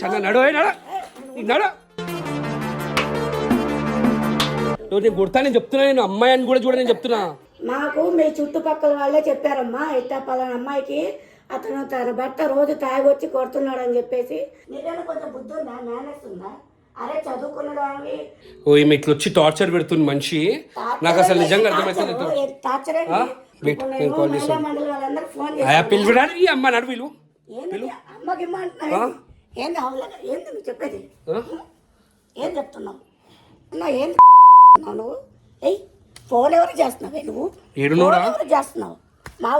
నడు నడు నేను కొడతా, నేను చెప్తున్నా. నేను అమ్మాయి అని కూడా చూడ, నేను చెప్తున్నా. మాకు మీ చుట్టుపక్కల వాళ్ళే చెప్పారమ్మా, ఇట్లా పలానా అమ్మాయికి అతను తన భర్త రోజు తాగొచ్చి కొడుతున్నాడు అని చెప్పేసి. నీకైనా కొంచెం బుద్ధి ఉందా, మేనర్స్ ఉందా? అరే చదువుకున్నాడు అని ఓ ఈమె ఇట్లా వచ్చి టార్చర్ పెడుతుంది మనిషి. నాకు అసలు నిజంగా అర్థమవుతుంది. మండలి వాళ్ళందరూ ఫోన్ పిలిచడానికి ఈ అమ్మ నడు వీళ్ళు ఏంది అమ్మకి ఇమ్మ అంటున్నావు? ఏంది అవలేదు? ఏంది నువ్వు చెప్పేది? ఏం చెప్తున్నావు ఏంది నువ్వు? ఏయ్ ఫోన్ ఎవరు చేస్తున్నావే నువ్వు? ఎవరు చేస్తున్నావు? మా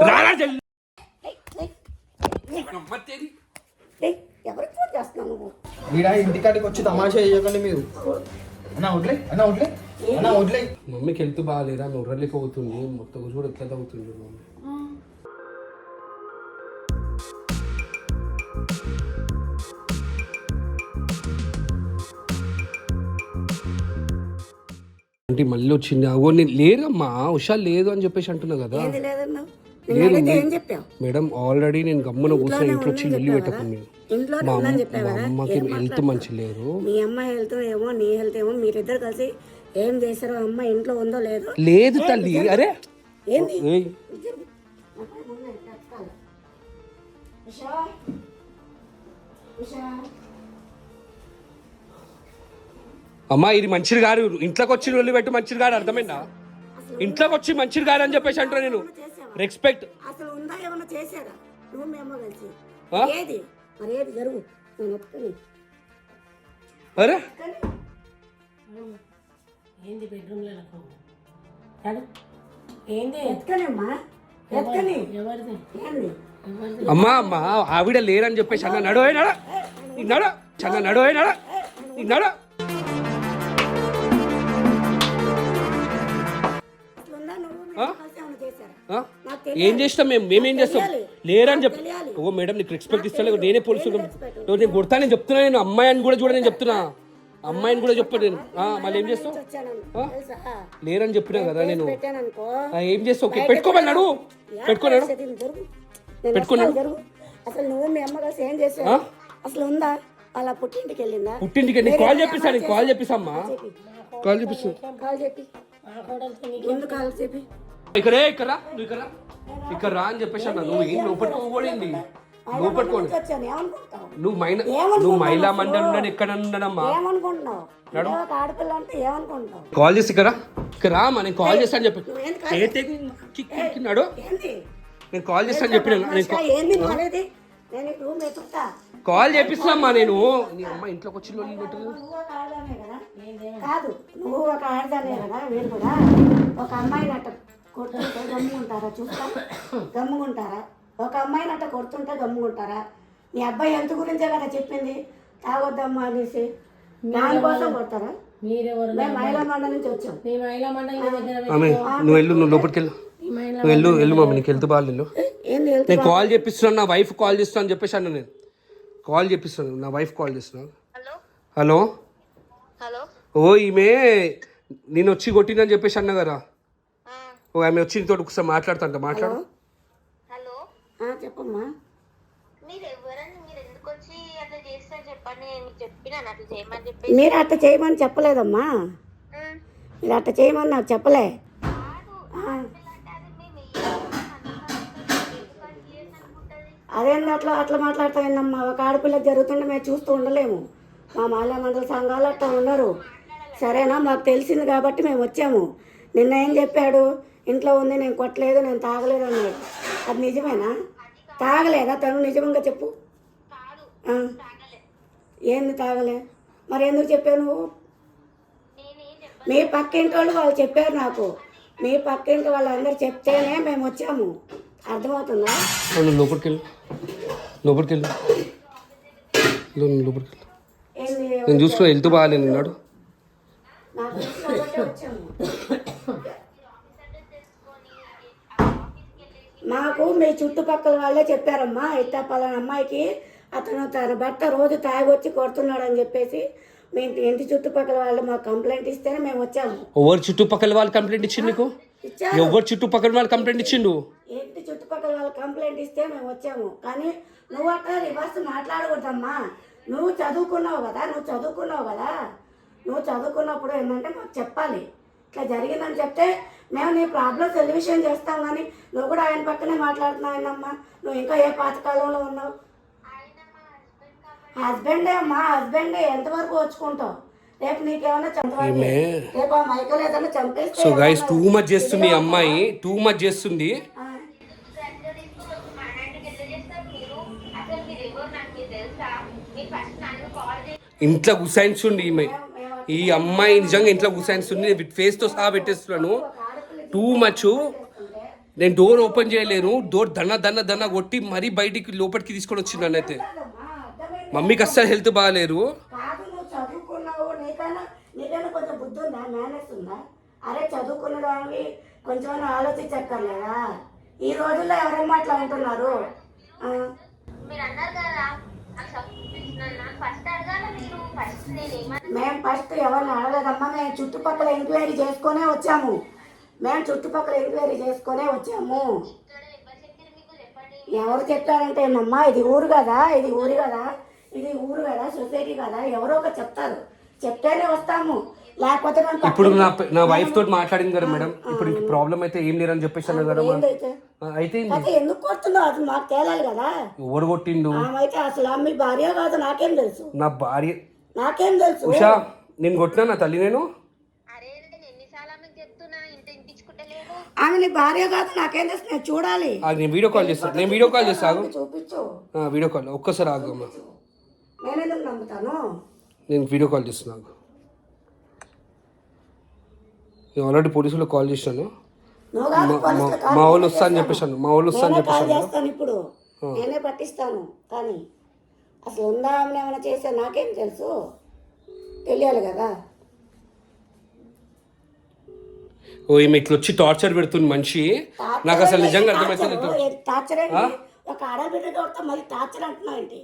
ఎవరికి ఫోన్ చేస్తున్నావు నువ్వు? ఇంటికాడికి వచ్చి తమాషా చేయకండి మీరు. అన్నా వడ్లే అన్నా వడ్లే అన్నా వడ్లే. మమ్మీకి హెల్త్ బాగాలేదా? నొర్రలేకపోతుంది మొత్తం కూడా ఎట్లా తగ్గుతుంది మమ్మీ. అంటే మళ్ళీ వచ్చింది. అవో నేను లేదమ్మా, ఉషా లేదు అని చెప్పేసి అంటున్నా కదా. లేదు మేడం, ఆల్రెడీ నేను గమ్మున కూర్చొని ఇంట్లో వచ్చి వెళ్ళి పెట్టకుండా. మా అమ్మకి హెల్త్ మంచి లేదు. మీ అమ్మాయి హెల్త్ ఏమో, నీ హెల్త్ ఏమో, మీరిద్దరు కలిసి ఏం చేశారో. అమ్మ ఇంట్లో ఉందో లేదో లేదు తల్లి. అరే ఏంది అమ్మా, ఇది మంచిది గారు. ఇంట్లోకి వచ్చి వెళ్ళి పెట్టు మంచిది గారు. అర్థమైందా? ఇంట్లోకి వచ్చి మంచిది గారు అని చెప్పేసి అంటారు. నేను రెస్పెక్ట్ అసలు ఉందా ఏమన్నా చేశారా నువ్వు మీ అమ్మ కలిసి? ఏది మరి ఏది జరుగు నేను ఒప్పుకొని. అరే ఏంది బెడ్రూమ్ లో ఏంది ఎత్తుకనేమ్మా ఎత్తుకని ఎవరిది ఏంది? అమ్మా అమ్మా ఆవిడ లేరని చెప్పేసి అన్న నడు నడు నడు చన్న నడు నడు నడు. ఏం చేస్తాం మేమేం చేస్తాం? లేరని చెప్పి ఓ మేడం నీకు రెస్పెక్ట్ ఇస్తాను. నేనే పోలీసు నేను కొడతా, నేను చెప్తున్నా. నేను అమ్మాయి అని కూడా చూడ, నేను చెప్తున్నా. అమ్మాయిని కూడా చెప్పాను నేను. మళ్ళీ ఏం చేస్తావు? లేరని చెప్పినా కదా నేను. ఏం చేస్తావు? పెట్టుకోమని నడు పెట్టుకున్నాడు పెట్టుకున్నాడు. అసలు నువ్వు మీ అమ్మ కలిసి ఏం చేసావు? అసలు ఉందా? అలా పుట్టింటికి వెళ్ళిందా? పుట్టింటికి నేను కాల్ చెప్పిస్తాను. నేను కాల్ చెప్పిస్తామ్మా, కాల్ చెప్పిస్తాను. కాల్ చెప్పి ఎందుకు కాల్ చెప్పి ఇక్కడే ఇక్కడ నువ్వు ఇక్కడ రా అని చెప్పేసి అన్న. నువ్వు ఏం లోపట్టుకోబడింది? లోపట్టుకోండి. నువ్వు మహిళా మండలి ఎక్కడ ఉన్నాడమ్మా? కాల్ చేసి ఇక్కడ రా అమ్మా. నేను కాల్ చేస్తాను చెప్పి నాడు. నేను కాల్ చేస్తాను చెప్పిన. కాల్ చేపిస్తామ్మా నేను. నీ అమ్మ ఇంట్లోకి వచ్చి కాదు, నువ్వు ఒక ఆడదానే కదా. వీళ్ళు కూడా ఒక అమ్మాయిని అట్ట కొడుతుంటే గమ్ముకుంటారా? చూస్తాం గమ్ముకుంటారా? ఒక అమ్మాయిని అట్ట కొడుతుంటే గమ్ముకుంటారా? నీ అబ్బాయి హెల్త్ గురించే కదా చెప్పింది, తాగొద్దమ్మా అనేసి. దానికోసం కొడతారా? మేము మహిళా మండలి నుంచి వచ్చాం. నువ్వు వెళ్ళు, నువ్వు లోపలికి వెళ్ళు. నువ్వు వెళ్ళు వెళ్ళు మమ్మీ, నీకు హెల్త్ బాగాలేదు. నేను కాల్ చేపిస్తున్నాను, నా వైఫ్ కాల్ చేస్తాను అని చెప్పేసి అన్న. నేను కాల్ చేపిస్తాను, నా వైఫ్ కాల్ చేస్తున్నాను. హలో ఓ ఈమె నేను వచ్చి కొట్టిందని చెప్పేసి అన్న కదా. ఓ ఆమె వచ్చి నీతో ఒకసారి మాట్లాడుతుంట. మాట్లాడు. చెప్పమ్మా. మీరు అట్ట చేయమని చెప్పలేదమ్మా. మీరు అట్ట చేయమని నాకు చెప్పలే. అదేంది అట్లా అట్లా మాట్లాడతాయిందమ్మా? ఒక ఆడపిల్ల జరుగుతుంటే మేము చూస్తూ ఉండలేము. మా మహిళా మండలి సంఘాలు అట్లా ఉండరు. సరేనా? మాకు తెలిసింది కాబట్టి మేము వచ్చాము. నిన్న ఏం చెప్పాడు? ఇంట్లో ఉంది, నేను కొట్టలేదు, నేను తాగలేదు అన్నాడు. అది నిజమేనా? తాగలేదా తను? నిజంగా చెప్పు. ఏంది తాగలే? మరి ఎందుకు చెప్పావు నువ్వు? మీ పక్కింటి వాళ్ళు చెప్పారు నాకు. మీ పక్కింటి వాళ్ళందరూ చెప్తేనే మేము వచ్చాము. అర్థమవుతుందా? లోపలికి వెళ్ళు, లోపలికి వెళ్ళు, లోపలికి వెళ్ళు. నేను చూసుకో, హెల్త్ బాగాలేదు అన్నాడు. మాకు మీ చుట్టుపక్కల వాళ్ళే చెప్పారమ్మా, ఇట్లా పలానా అమ్మాయికి అతను తన భర్త రోజు తాగొచ్చి కొడుతున్నాడు అని చెప్పేసి. మేము ఇంటి చుట్టుపక్కల వాళ్ళు మాకు కంప్లైంట్ ఇస్తేనే మేము వచ్చాము. ఎవరు చుట్టుపక్కల వాళ్ళు కంప్లైంట్ ఇచ్చిండు నీకు? ఎవరు చుట్టుపక్కల వాళ్ళు కంప్లైంట్ ఇచ్చిండు? ఇంటి చుట్టుపక్కల వాళ్ళు కంప్లైంట్ ఇస్తే మేము వచ్చాము. కానీ నువ్వు అట్లా రివర్స్ మాట్లాడకూడదమ్మా. నువ్వు చదువుకున్నావు కదా నువ్వు చదువుకున్నప్పుడు ఏంటంటే మాకు చెప్పాలి. ఇట్లా జరిగిందని చెప్తే మేము నీ ప్రాబ్లం సొల్యూషన్ చేస్తాం. కానీ నువ్వు కూడా ఆయన పక్కనే మాట్లాడుతున్నావు ఏంటమ్మా? నువ్వు ఇంకా ఏ పాతకాలంలో ఉన్నావు? హస్బెండే అమ్మా, హస్బెండే. ఎంతవరకు వచ్చుకుంటావు? రేపు నీకేమైనా చంపే, రేపు ఆ మైకల్ ఏదైనా చంపేస్తే. సో గైస్ టూ మచ్ చేస్తుంది ఈ అమ్మాయి, టూ మచ్ చేస్తుంది. ఇంట్లో గుసాయిస్తుంది ఈ అమ్మాయి, నిజంగా ఇంట్లో గుసాయిస్తుంది. ఫేస్తో సహా పెట్టేస్తున్నాను. Too much. నేను డోర్ ఓపెన్ చేయలేను, డోర్ దన్న కొట్టి మరీ బయటికి లోపలికి తీసుకొని వచ్చింది నన్నైతే. మమ్మీకి అస్సలు హెల్త్ బాగాలేరు. కాదు, నువ్వు చదువుకున్నావు, నీకైనా కొంచెం బుద్ధి ఉందా, మేనేజ్ ఉందా? అరే చదువుకున్నదానికి కొంచెం ఆలోచించక్కర్లేదా? ఈ రోజుల్లో ఎవరేం అట్లా ఉంటున్నారు? మేము ఫస్ట్ ఎవరిని అడగలేదమ్మా. మేము చుట్టుపక్కల ఎంక్వైరీ చేసుకునే వచ్చాము. ఎవరు చెప్పారంటే ఏమమ్మా, ఇది ఊరు కదా, సొసైటీ కదా, ఎవరో ఒక చెప్తారు. చెప్తేనే వస్తాము, లేకపోతే ఇప్పుడు నా వైఫ్ తోటి మాట్లాడింది కదా మేడం. ఇప్పుడు ప్రాబ్లం అయితే ఏం లేరని చెప్పేసాను కదా. అయితే ఎందుకు కొడుతున్నావు అది మాకు తేలాలి కదా. ఎవరు కొట్టిండు? అయితే అసలు మీ భార్య కాదు, నాకేం తెలుసు. నా భార్య నాకేం తెలుసు? ఉషా, నేను కొట్టినా నా తల్లి? నేను ఆమె నీ భార్య కాదు, నాకేం తెలుసు. నేను చూడాలి. నేను వీడియో కాల్ చేస్తాను. చూపించు. వీడియో కాల్ ఒక్కసారి ఆగమ్మా. నేనెందుకు నమ్ముతాను? నేను వీడియో కాల్ చేస్తున్నాను. నేను ఆల్రెడీ పోలీసులకు కాల్ చేశాను. మా వాళ్ళు వస్తా అని చెప్పేసాను. ఇప్పుడు నేనే పట్టిస్తాను. కానీ అసలు ఉందా ఆమె ఏమైనా చేసా నాకేం తెలుసు, తెలియాలి కదా. ఓ ఈమె ఇట్లా వచ్చి టార్చర్ పెడుతుంది మనిషి. నాకు అసలు నిజంగా అర్థమవుతుంది. టార్చర్ ఒక ఆడబిడ్డ కొడతా మళ్ళీ టార్చర్ అంటున్నావు ఏంటి?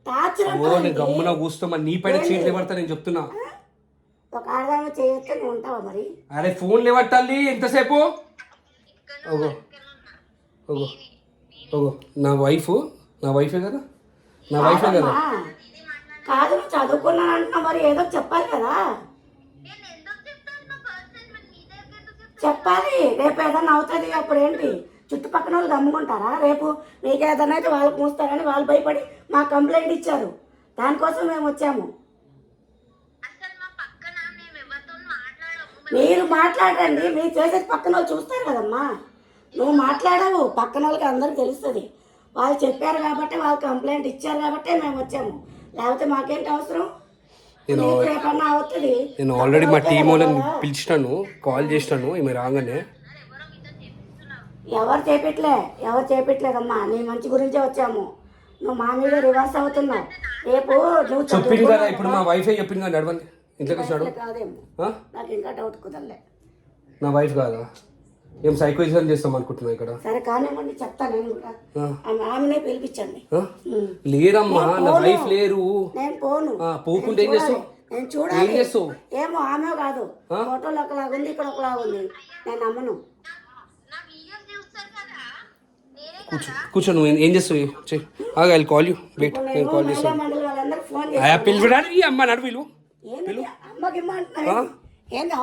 ఓ నేను గమ్మున కూస్తా, మరి నీ పైన చీట్లు లేవడతా నేను చెప్తున్నా. ఒక ఆడదాన్ని చేయొచ్చు, నువ్వు ఉంటావా మరి? అరే ఫోన్ లేవట్టాలి ఎంతసేపు? ఓగో ఓగో ఓగో నా వైఫే కదా. కాదు, నువ్వు చదువుకున్నాను అంటున్నావు, మరి ఏదో చెప్పాలి కదా. చెప్పాలి. రేపు ఏదైనా అవుతుంది, అప్పుడు ఏంటి? చుట్టుపక్కల వాళ్ళు గమ్ముకుంటారా? రేపు మీకు ఏదైనా అయితే వాళ్ళకి మూస్తారని వాళ్ళు భయపడి మాకు కంప్లైంట్ ఇచ్చారు. దానికోసం మేము వచ్చాము. మీరు మాట్లాడండి, మీరు చేసేది పక్కన వాళ్ళు చూస్తారు కదమ్మా. నువ్వు మాట్లాడవు, పక్కన వాళ్ళకి అందరికి తెలుస్తుంది. వాళ్ళు చెప్పారు కాబట్టి, వాళ్ళు కంప్లైంట్ ఇచ్చారు కాబట్టి మేము వచ్చాము. లేకపోతే మాకేంటి అవసరం? నేను ఆల్రెడీ మా టీం వాళ్ళని పిలిచినాను, కాల్ చేసినాను ఈమె రాగానే. ఎవరు చేపెట్టలేదమ్మా. నీ మంచి గురించే వచ్చాము. నువ్వు మా మీద రివర్స్ అవుతున్నావు. రేపు నువ్వు చెప్పింది కదా, ఇప్పుడు మా వైఫే చెప్పింది కదా నడవండి ఇంట్లోకి. కాదేమో, నాకు ఇంకా డౌట్ కుదరలే. నా వైఫ్ కాదా? ఏం సైకోయిజం చేస్తాం అనుకుంటున్నా ఇక్కడ? సరే కానివ్వండి, చెప్తా. నేను కూడా ఆమెనే పిలిపించండి. లేదమ్మా, నా వైఫ్ లేరు. నేను పోను. పోకుంటే ఏం చేస్తావు? నేను చూడాలి. ఏమో ఆమె కాదు, ఫోటోలో ఒకలాగా ఉంది, ఇక్కడ ఒకలాగా ఉంది. నేను నమ్మను. కూర్చో నువ్వు ఏం చేస్తావు? I call you. వెయిట్, నేను కాల్ చేస్తాను. మండలి వాళ్ళందరూ ఫోన్ పిలిపడానికి ఈ అమ్మ నడు వీళ్ళు. అమ్మకి ఇమ్మంటున్నా. ఏంది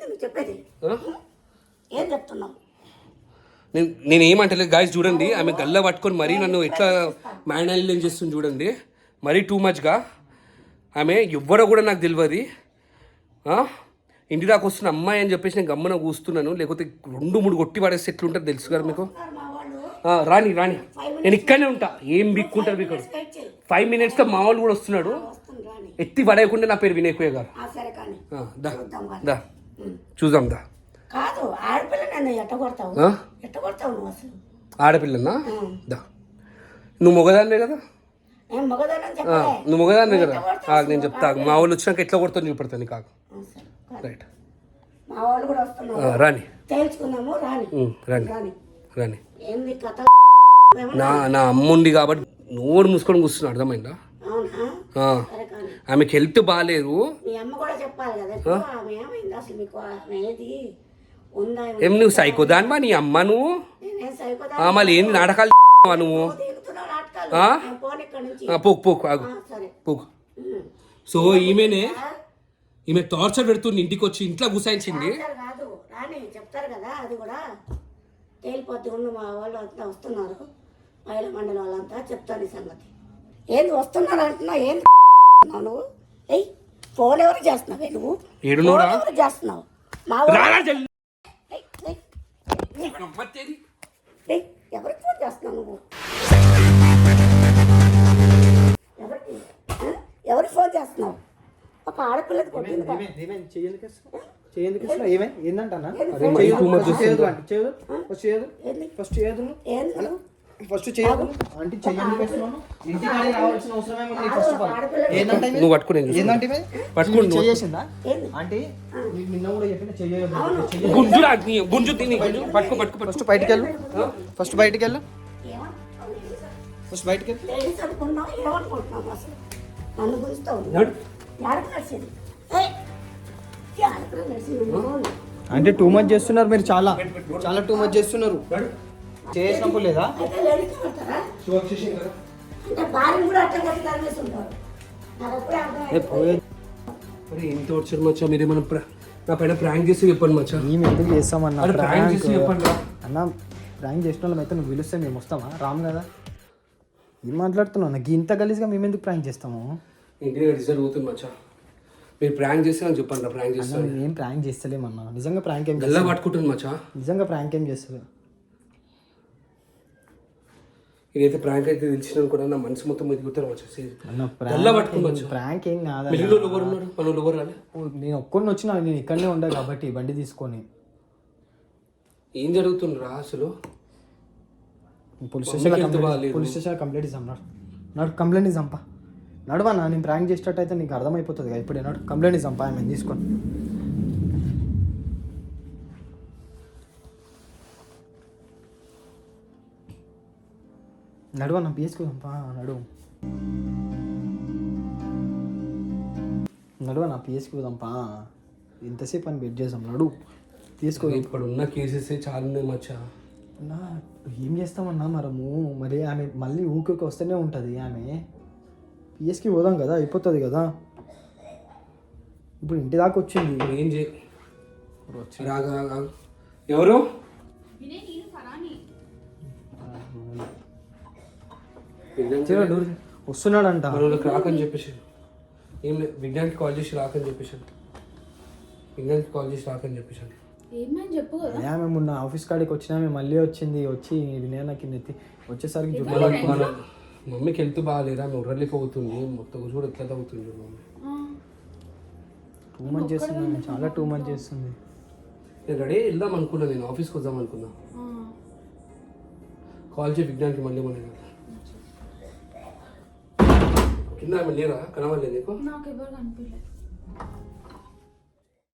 నువ్వు చెప్పేది? ఏం చెప్తున్నావు? నేను ఏమంటలేదు గాయస్. చూడండి ఆమె గల్ల పట్టుకొని మరీ నన్ను ఎట్లా మ్యాన్హ్యాండిల్ చేస్తుంది చూడండి. మరీ టూ మచ్గా. ఆమె ఎవ్వరో కూడా నాకు తెలియదు. ఇంటి దాకా వస్తున్న అమ్మాయి అని చెప్పేసి నేను గమ్మన కూస్తున్నాను. లేకపోతే 2-3 కొట్టి పడేస్తే ఎట్లుంటుంది తెలుసు కదా మీకు. రాని నేను ఇక్కడనే ఉంటా. ఏం బిక్కుంటారు మీకు? 5 minutesలో మా వాళ్ళు కూడా వస్తున్నాడు. ఎత్తి పడేయకుండా నా పేరు వినయ్ గారు. దా చూద్దాం దా. కాదు, ఆడపిల్ల ఎట్టగొడతావు నువ్వు అసలు? ఆడపిల్లనా? దా. నువ్వు మొగదాన్నే కదా? నువ్వు మొగదాన్నే కదా. నేను చెప్తా, మా వాళ్ళు వచ్చినాక ఎట్లా కొడతాను చూపెడతాను కాకు. రైట్, మా వాళ్ళు కూడా వస్తున్నారు. రాని తెలుసుకుందాము. రాని నా అమ్ముంది కాబట్టి నోరు మూసుకొని కూర్చున్నా. అర్థమైందా? ఆమెకి హెల్త్ బాగాలేదు. ఏం నువ్వు సైకో దానివా నీ అమ్మ? నువ్వు మళ్ళీ ఏంది నాటకాలు నువ్వు? ఆ? ఫోన్ ఇక్కడ నుంచి పోకు ఆగు సరే పోకు. సో ఈమె టార్చర్ పెడుతుంది, ఇంటికి వచ్చి ఇంట్లో గుసాయించింది. సరే కాదు రాని చెప్తారు కదా, అది కూడా తేలిపోద్ది. ఉండు, మా వాళ్ళు అంతా వస్తున్నారు, మహిళా మండలి వాళ్ళంతా చెప్తాను ఈ సంగతి. ఏంది వస్తున్నారు అంటున్నావు, ఏంది నువ్వు? ఏయ్ ఫోన్ ఎవరు చేస్తున్నావే నువ్వు? ఏడున్నోడా? ఫోన్ ఎవరు చేస్తున్నావు? మా వాళ్ళు రారా జల్ది. ఏయ్, ఏయ్, అమ్మత్తేది. ఏయ్, ఎవరికి ఫోన్ చేస్తున్నావు నువ్వు? ఎవరికి ఎవరికి ఫోన్ చేస్తున్నావు? ఒక ఆడపిల్లకి కొట్టింది కదా. ఏందంటన్నా అరే మరి too much చేస్తుంది. ఫస్ట్ చేయదు ఏంది నువ్వు? ఫస్ట్ చేయదు అంటే చెయ్యండి ఇంటికి రావాల్సిన అవసరం ఏముంది? ఫస్ట్ ఆఫ్ ఆల్ ఏంటంటే నువ్వు పట్టుకుని ఏంటంటే పట్టుకోండి. చేసిందా ఏంది? అంటే నిన్న కూడా చెప్పిన చెయ్యదు. గుంజురా గుంజు తిని పట్టుకో ఫస్ట్ బయటికి వెళ్ళు, ఫస్ట్ బయటికి వెళ్ళు, ఫస్ట్ బయటికి వెళ్ళు. లేడీస్ అనుకున్నావు, ఏమనుకుంటున్నావు అసలు? నన్ను గురిస్తావు ఎడకు నడిచింది. ఎడకు నడిచింది. అంటే టూ మచ్ చేస్తున్నారు మీరు, చాలా చాలా టూ మచ్ చేస్తున్నారు. చేసినప్పుడు లేదా అయితే లేడీస్ కొడతారా? అంటే భార్యను కూడా అట్లా కొట్టి తరిమేస్తుంటారు. నాకు అప్పుడే అర్థమైంది. అరే ఏం టార్చర్ మచ్చా, మీరేమన్నా నా పైన ప్రాంక్ చేసి చెప్పండి మచ్చా. మేము ఎందుకు చేస్తామన్నా అరే ప్రాంక్ చేసి చెప్పండి రా. అన్న? ప్రాంక్ చేసిన వాళ్ళం అయితే నువ్వు పిలిస్తే మేము వస్తామా? రాము కదా. ఏం మాట్లాడుతున్నావు? నాకు ఇంత గలీజ్గా మేము ఎందుకు ప్రాంక్ చేస్తాము? ఇంటికి రిజల్ట్ అవుతుంది మచ్చా. మీరు ప్రాంక్ చేస్తే నాకు చెప్పండి, ప్రాంక్ చేస్తాను. ఏం ప్రాంక్ చేస్తలేమన్నా, నిజంగా ప్రాంక్ ఏం గల్లా పట్టుకుంటుంది మచ్చా. నిజంగా ప్రాంక్ ఏం చేస్తలే. ఇదైతే ప్రాంక్ అయితే తెలిసిన కూడా నా మనసు మొత్తం ఎదుగుతారు మచ్చా. గల్లా పట్టుకుని మచ్చా. ప్రాంక్ ఏం కాదు. మిగిలిన ఎవరు ఉన్నారు? మన ఎవరు రాలే. నేను ఒక్కడిని వచ్చినా, నేను ఇక్కడనే ఉండే కాబట్టి బండి తీసుకొని. ఏం జరుగుతుందిరా అసలు? పోలీస్ స్టేషన్ కంప్లైంట్ ఇస్తాం. నాడు కంప్లైంట్ ఇస్తాంపా. నడవన్నా, నేను ప్రాంక్ చేసేటట్టు అయితే నీకు అర్థమైపోతుంది కదా. ఇప్పుడు నాడు కంప్లైంట్ ఇస్తాంపా మేము తీసుకొని. నడువన్నా పిఎస్కుంపా. నడువన్నా పిఎస్కుంపా. ఇంతసేపు అని వెయిట్ చేసాం. నడు తీసుకో. ఇప్పుడు ఉన్న కేసెస్ చాలా ఉన్నాయి మచ్చా. అన్నా ఏం చేస్తామన్నా మనము? మరి ఆమె మళ్ళీ ఊరికి వస్తూనే ఉంటుంది. ఆమె పిఎస్కి పోదాం కదా, అయిపోతుంది కదా. ఇప్పుడు ఇంటి దాకా వచ్చింది. ఏం చేయ రాగా ఎవరు? వస్తున్నాడంట. మనకి రాకని చెప్పేసాడు. ఏం లేదు, విజ్ఞానికి కాల్ చేసి రాకని చెప్పేసాడు. విజ్ఞానికి కాల్ చేసి రాకని చెప్పేసాడు. ఆమె మొన్న ఆఫీస్ కాడికి వచ్చినా ఆమె మళ్ళీ వచ్చింది. వచ్చి వినయానికి నెత్తి వచ్చేసరికి మన మమ్మీకి హెల్త్ బాగాలేరా, ఉర్రలేకపోతుంది. మొత్తం కూడా ఎట్లా తగ్గుతుంది మమ్మీ. టూ మచ్ చేస్తుంది, చాలా టూ మచ్ చేస్తుంది. నేను రెడీ వెళ్దాం అనుకున్నా, నేను ఆఫీస్కి వద్దాం అనుకున్నా. కాల్ చేసి విజ్ఞానికి మళ్ళీ మన కింద ఆమె లేరా? కనవాలేదు నీకు? నాకు ఎవరు కనిపించలేదు.